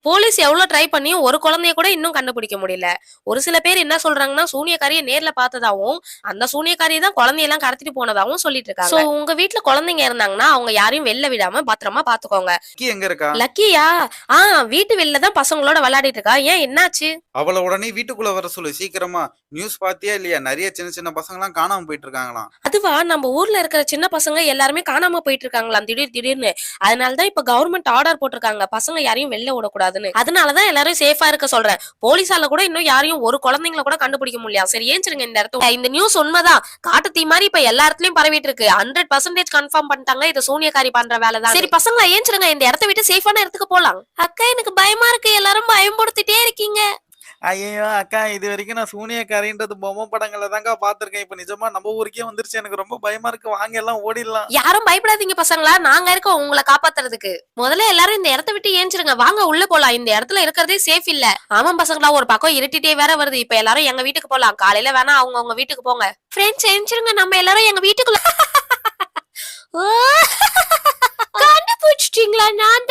Police எவ்வளவு try பண்ணியும் ஒரு குழந்தைய கூட இன்னும் கண்டுபிடிக்க முடியல. ஒரு சில பேர் என்ன சொல்றாங்கன்னா, சூனியக்காரிய நேர்ல பார்த்ததாவும், அந்த சூனியக்காரி தான் குழந்தையெல்லாம் கடத்திட்டு போனதாவும் சொல்லிட்டு இருக்காங்க. சோ உங்க வீட்ல குழந்தைங்க இருந்தாங்கன்னா, அவங்க யாரையும் வெளில விடாம பத்திரமா பாத்துக்கோங்க. லக்கி எங்க இருக்கா? லக்கியா? ஆ வீட்டு வெளில தான் பசங்களோட விளையாடிட்டு இருக்கா. ஏன் என்னாச்சு? அவள உடனே வீட்டுக்குள்ள வர சொல்லு சீக்கிரமா. நியூஸ் பாத்தியா இல்லையா? நெறைய சின்ன சின்ன பசங்கலாம் காணாம போயிட்டு இருக்காங்களாம். அதுவா நம்ம ஊர்ல இருக்கிற சின்ன பசங்க எல்லாருமே காணாம போயிட்டு இருக்காங்களாம் திடீர்னு. அதனால தான் இப்ப கவர்மெண்ட் ஆர்டர் போட்டிருக்காங்க. பசங்க யாரையும் வெளில விடக்கூடாதுன்னு. அதனால தான் எல்லாரும் சேஃபா இருக்க சொல்றேன். போலீஸால கூட இன்னும் யாரையும் ஒரு குழந்தைங்கள கூட கண்டுபிடிக்க முடியல. சரி ஏஞ்சிருங்க இந்த இடத்துல. இந்த நியூஸ் உண்மைதான். காட்டு தீ மாதிரி இப்ப எல்லா இடத்துலயும் பரவிட்டு இருக்கு. 100% கன்ஃபார்ம் பண்ணிட்டாங்க. இது சூனியக்காரி பண்ற வேலை தான். சரி பசங்களா ஏஞ்சிருங்க இந்த இடத்த விட்டு சேஃபான இடத்துக்கு போலாம். அக்கா எனக்கு பயமா இருக்கு. எல்லாரும் பயம்படுத்திட்டே இருக்கீங்க. ஐயய்யோ! அக்கா இதுவரைக்கும் நான் சூனியக்காரின்றது பொம்மை படங்கள்ல தான்க்கா பார்த்துருக்கேன். இப்ப நிஜமா நம்ம ஊருக்கே வந்துருச்சு. எனக்கு ரொம்ப பயமா இருக்கு. வாங்க எல்லாம் ஓடிடலாம். யாரும் பயப்படாதீங்க பசங்களா. நாங்க இருக்கோம் உங்கள காப்பாத்துறதுக்கு. முதல்ல எல்லாரும் இந்த இடத்த விட்டு ஏஞ்சிருங்க. வாங்க உள்ள போலாம். இந்த இடத்துல இருக்கிறதே சேஃப் இல்ல. ஆமா பசங்களா ஒரு பக்கம் இருட்டிட்டே வேற வருது. இப்ப எல்லாரும் எங்க வீட்டுக்கு போலாம். காலையில வேணா அவங்க வீட்டுக்கு போங்க. ஃப்ரெண்ட்ஸ் ஏஞ்சிருங்க. நம்ம எல்லாரும் எங்க வீட்டுக்குள்ள கண்டுபிடிச்சிட்டீங்களா? நான்